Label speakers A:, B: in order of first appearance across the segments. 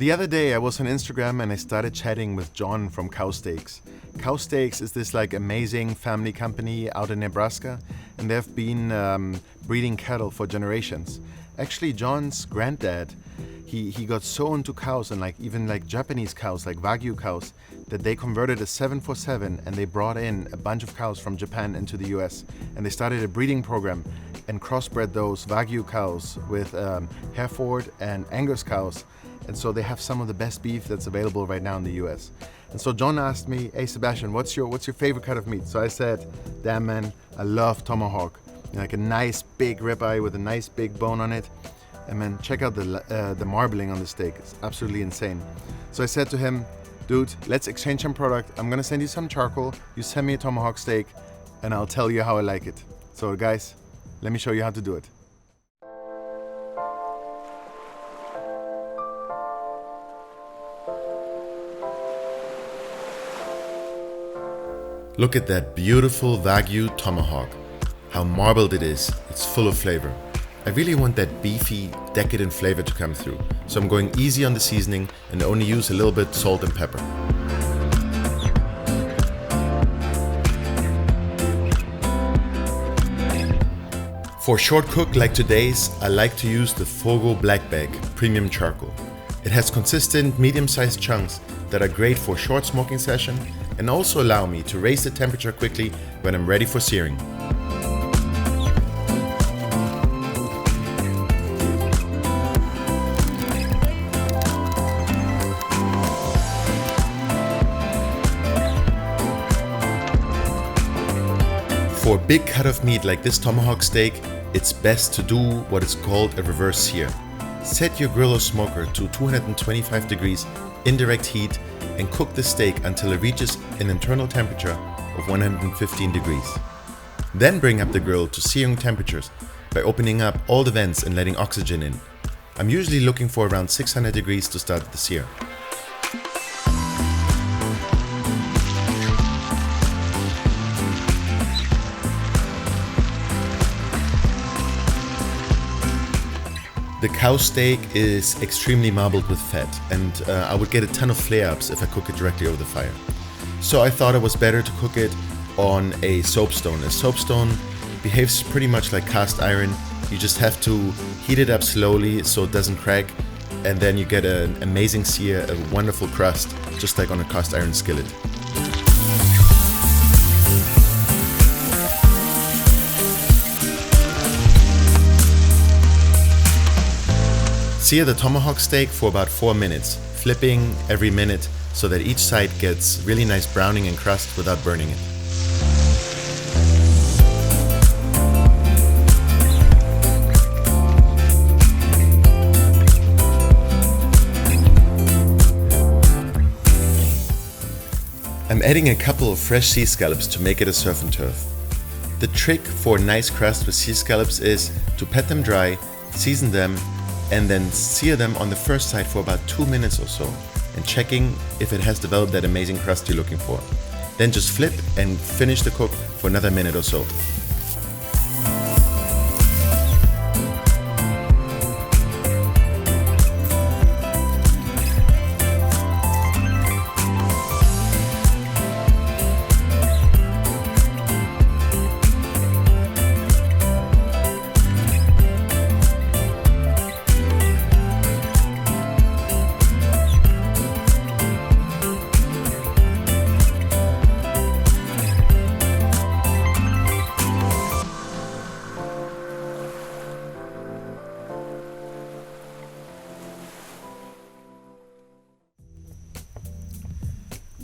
A: The other day I was on Instagram and I started chatting with John from KOW Steaks. KOW Steaks is this like amazing family company out in Nebraska, and they've been breeding cattle for generations. Actually, John's granddad, he got so into cows and like even like Japanese cows, like Wagyu cows, that they converted a 747 and they brought in a bunch of cows from Japan into the US, and they started a breeding program and crossbred those Wagyu cows with Hereford and Angus cows. And so they have some of the best beef that's available right now in the US. And so John asked me, hey Sebastian, what's your favorite cut of meat? So I said, damn man, I love tomahawk. Like a nice big ribeye with a nice big bone on it. And man, check out the marbling on the steak. It's absolutely insane. So I said to him, dude, let's exchange some product. I'm gonna send you some charcoal. You send me a tomahawk steak and I'll tell you how I like it. So guys, let me show you how to do it. Look at that beautiful Wagyu Tomahawk. How marbled it is. It's full of flavor. I really want that beefy, decadent flavor to come through. So I'm going easy on the seasoning and only use a little bit salt and pepper. For a short cook like today's, I like to use the FOGO Black Bag Premium Charcoal. It has consistent medium-sized chunks that are great for a short smoking session and also allow me to raise the temperature quickly when I'm ready for searing. For a big cut of meat like this tomahawk steak, it's best to do what is called a reverse sear. Set your grill or smoker to 225 degrees indirect heat and cook the steak until it reaches an internal temperature of 115 degrees. Then bring up the grill to searing temperatures by opening up all the vents and letting oxygen in. I'm usually looking for around 600 degrees to start the sear. The cow steak is extremely marbled with fat, and I would get a ton of flare-ups if I cook it directly over the fire. So I thought it was better to cook it on a soapstone. A soapstone behaves pretty much like cast iron. You just have to heat it up slowly so it doesn't crack, and then you get an amazing sear, a wonderful crust, just like on a cast iron skillet. Sear the tomahawk steak for about 4 minutes, flipping every minute so that each side gets really nice browning and crust without burning it. I'm adding a couple of fresh sea scallops to make it a surf and turf. The trick for a nice crust with sea scallops is to pat them dry, season them, and then sear them on the first side for about 2 minutes or so, and checking if it has developed that amazing crust you're looking for. Then just flip and finish the cook for another minute or so.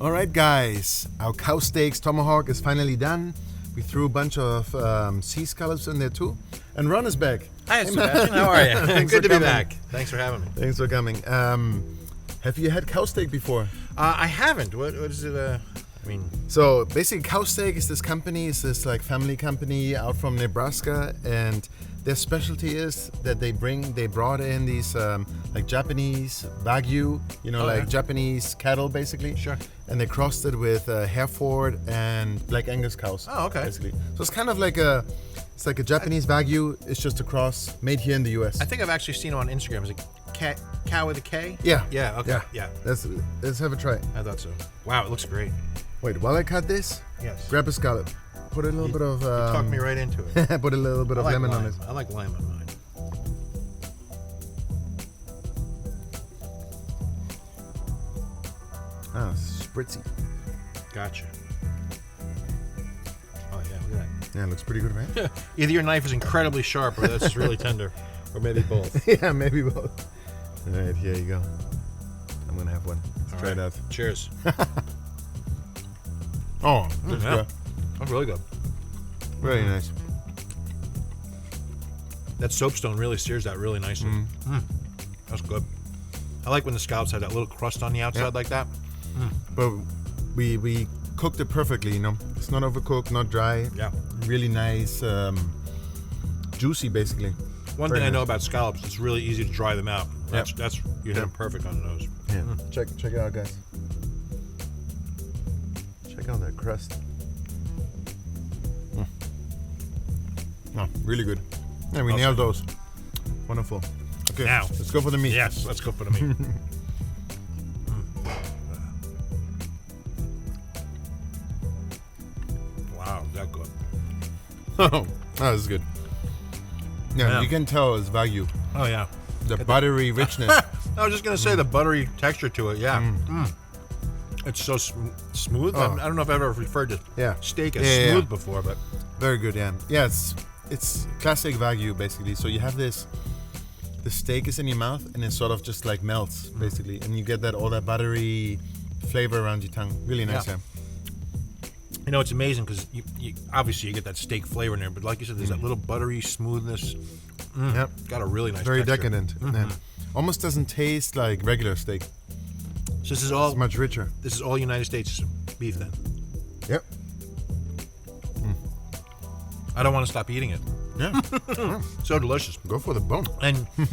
A: Alright guys, our KOW Steaks tomahawk is finally done. We threw a bunch of sea scallops in there too. And Ron is back.
B: Hi Sebastian, how are you? Good to be back. Thanks for having me.
A: Thanks for coming. Have you had KOW Steak before?
B: I haven't. What is it?
A: So basically KOW Steak is this company, it's this like family company out from Nebraska, and their specialty is that they brought in these like Japanese Wagyu, Japanese cattle basically.
B: Sure.
A: And they crossed it with Hereford and Black Angus cows.
B: Oh, okay.
A: Basically. So it's kind of like a Japanese Wagyu. It's just a cross made here in the US.
B: I think I've actually seen it on Instagram. It's like cow with a K?
A: Yeah.
B: Yeah, okay. Yeah.
A: Let's have a try.
B: I thought so. Wow, it looks great.
A: Wait, while I cut this,
B: Yes.
A: grab a scallop. Put a little bit of...
B: Talk me right into it.
A: put a little bit of lemon on it.
B: I like lime on mine.
A: Oh, spritzy.
B: Gotcha. Oh, yeah, look at that.
A: Yeah, it looks pretty good, right?
B: Either your knife is incredibly sharp or that's really tender. Or maybe both.
A: Yeah, maybe both. All right, here you go. I'm going to have one. Let's try it out.
B: Cheers.
A: Oh, that's good.
B: That's really good.
A: Very nice.
B: That soapstone really sears that really nicely. That's good. I like when the scallops have that little crust on the outside like that.
A: But we cooked it perfectly, you know. It's not overcooked, not dry.
B: Yeah.
A: Really nice, juicy, basically.
B: One thing I know about scallops, it's really easy to dry them out. That's you hit them perfect on the nose.
A: Yeah. Check it out, guys. Check out that crust. Oh, really good. Yeah, we nailed those. Wonderful. Okay,
B: now
A: let's go for the meat.
B: Yes, let's go for the meat. Wow, that good.
A: Oh, this is good. Yeah, you can tell it's Wagyu.
B: Oh yeah,
A: the buttery richness.
B: I was just gonna say the buttery texture to it. Yeah, it's so smooth. I don't know if I've ever referred to steak as smooth before, but
A: very good. Yeah, yeah. It's classic Wagyu basically. So you have this. The steak is in your mouth and it sort of just like melts basically, and you get all that buttery flavor around your tongue. Really nice. Yeah.
B: You know, it's amazing because you obviously you get that steak flavor in there, but like you said, there's that little buttery smoothness.
A: Yep.
B: Got a really nice
A: very
B: texture.
A: Decadent. Yeah. Almost doesn't taste like regular steak.
B: So this is all...
A: It's much richer.
B: This is all United States beef then?
A: Yep.
B: I don't want to stop eating it.
A: Yeah.
B: So delicious.
A: Go for the bone.
B: And you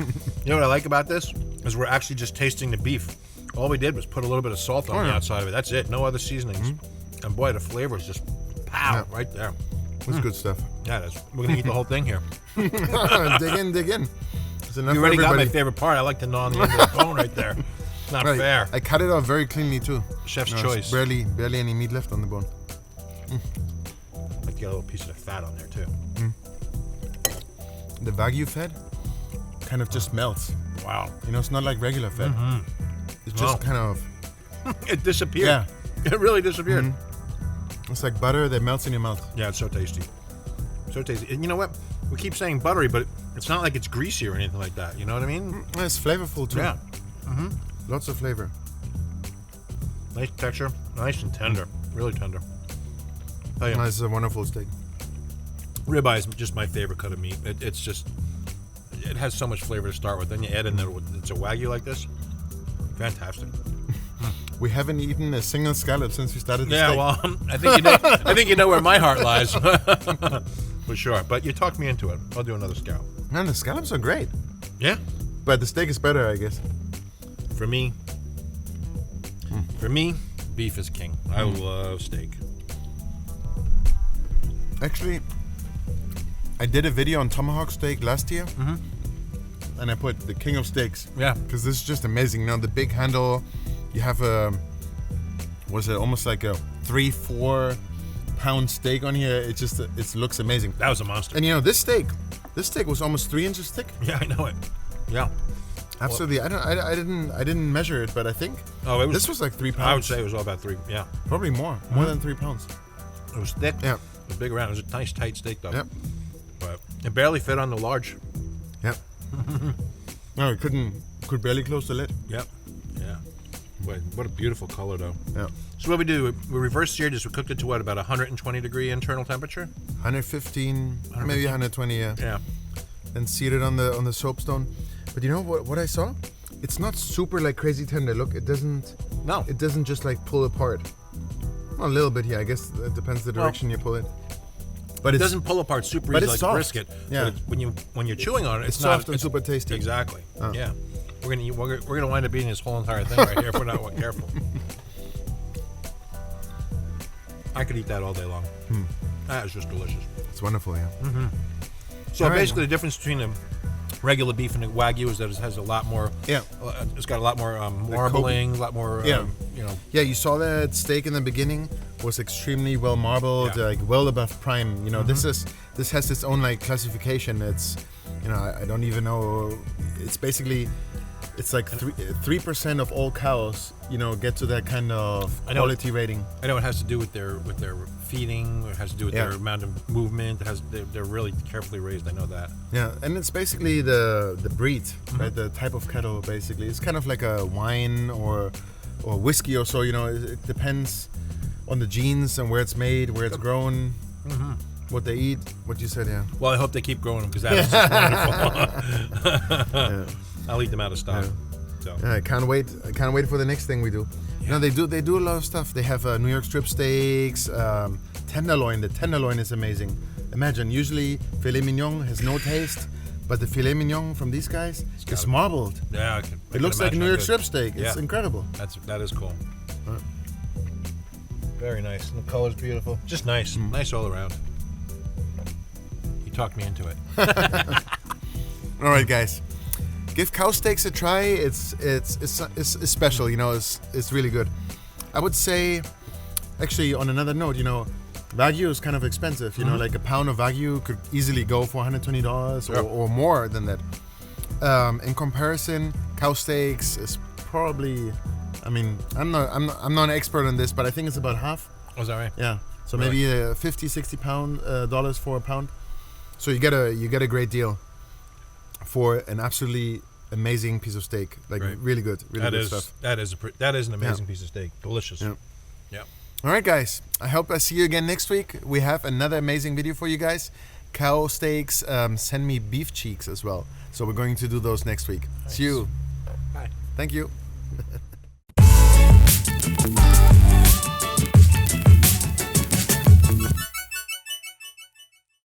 B: know what I like about this? Is we're actually just tasting the beef. All we did was put a little bit of salt on the outside of it. That's it. No other seasonings. And boy, the flavor is just right there.
A: That's good stuff.
B: Yeah, we're going to eat the whole thing here.
A: Dig in. There's enough
B: You already
A: for
B: got
A: everybody.
B: my favorite part. I like to gnaw on the end of the bone right there. It's not fair.
A: I cut it off very cleanly too.
B: Chef's choice.
A: Barely any meat left on the bone.
B: Like get a little piece of the fat on there too.
A: The Wagyu fat kind of just melts.
B: Wow.
A: You know, it's not like regular fat. It's just kind of...
B: It disappeared.
A: Yeah.
B: It really disappeared.
A: It's like butter that melts in your mouth.
B: Yeah, it's so tasty. So tasty. And you know what? We keep saying buttery, but it's not like it's greasy or anything like that. You know what I mean?
A: It's flavorful too.
B: Yeah.
A: Lots of flavor.
B: Nice texture. Nice and tender. Really tender. Oh, yeah.
A: It's a wonderful steak.
B: Ribeye is just my favorite cut of meat. It's just... It has so much flavor to start with. Then you add in it's a Wagyu like this. Fantastic.
A: We haven't eaten a single scallop since we started the steak.
B: Yeah, well, I think you know where my heart lies. For sure. But you talked me into it. I'll do another scallop.
A: Man, the scallops are great.
B: Yeah.
A: But the steak is better, I guess.
B: For me, beef is king. I love steak.
A: Actually, I did a video on tomahawk steak last year. And I put the king of steaks.
B: Yeah.
A: Because this is just amazing. Now, the big handle, you have almost like a 3-4 pound steak on here. It looks amazing.
B: That was a monster.
A: And you know, this steak was almost 3 inches thick.
B: Yeah, I know it. Yeah.
A: Absolutely. Well, I didn't measure it, but I think this was like 3 pounds.
B: I would say it was all about 3. Yeah.
A: Probably more than 3 pounds.
B: It was thick.
A: Yeah.
B: It was big around. It was a nice tight steak though.
A: Yep.
B: But it barely fit on the large.
A: Yep. No, it could barely close the lid.
B: Yep. Yeah. What a beautiful color though.
A: Yeah.
B: So what we do, we reverse seared this. We cooked it to about 120 degree internal temperature.
A: 115, maybe 120. Yeah.
B: Yeah.
A: And seared it on the soapstone. But you know what I saw? It's not super like crazy tender. Look, it doesn't.
B: No.
A: It doesn't just like pull apart. Well, a little bit here. I guess it depends the direction you pull it. But
B: it doesn't pull apart super easy like
A: soft.
B: a brisket.
A: Yeah.
B: But when you're chewing on it,
A: it's soft and super tasty.
B: Exactly. Oh. Yeah. We're gonna wind up eating this whole entire thing right here if we're not careful. I could eat that all day long. That is just delicious.
A: It's wonderful, yeah.
B: So basically, the difference between regular beef and Wagyu is that it has a lot more.
A: Yeah.
B: It's got a lot more marbling, a lot more.
A: Yeah.
B: You know.
A: Yeah, you saw that steak in the beginning was extremely well marbled, like well above prime. You know, this has its own like classification. It's, you know, I don't even know. It's basically, it's like 3% of all cows, you know, get to that kind of quality rating.
B: I know it has to do with their feeding. It has to do with their amount of movement. They're really carefully raised. I know that.
A: Yeah, and it's basically the breed, right? The type of cattle. Basically, it's kind of like a wine or whiskey or so. You know, it depends on the genes and where it's made, where it's grown, what they eat. What you said, yeah.
B: Well, I hope they keep growing them because that is just wonderful. I'll eat them out of stock. So.
A: Yeah, I can't wait for the next thing we do. Yeah. You know, they do a lot of stuff. They have New York strip steaks, tenderloin. The tenderloin is amazing. Imagine, usually filet mignon has no taste, but the filet mignon from these guys is marbled.
B: Yeah,
A: it looks like New York strip steak. It's incredible.
B: That is cool. Very nice. And the color's beautiful. Just nice. Nice all around. You talked me into it.
A: All right, guys. Give KOW Steaks a try. It's special. You know, it's really good. I would say, actually, on another note, you know, Wagyu is kind of expensive. You know, like a pound of Wagyu could easily go for $120 or more than that. In comparison, KOW Steaks is probably. I mean, I'm not an expert on this, but I think it's about half.
B: Oh, is that right?
A: Yeah. So maybe $50-$60 dollars for a pound. So you get a great deal for an absolutely amazing piece of steak. Like really good stuff.
B: That is an amazing piece of steak. Delicious.
A: Yeah.
B: Yeah.
A: All right, guys. I hope I see you again next week. We have another amazing video for you guys. KOW Steaks send me beef cheeks as well. So we're going to do those next week. Nice. See you.
B: Bye.
A: Thank you.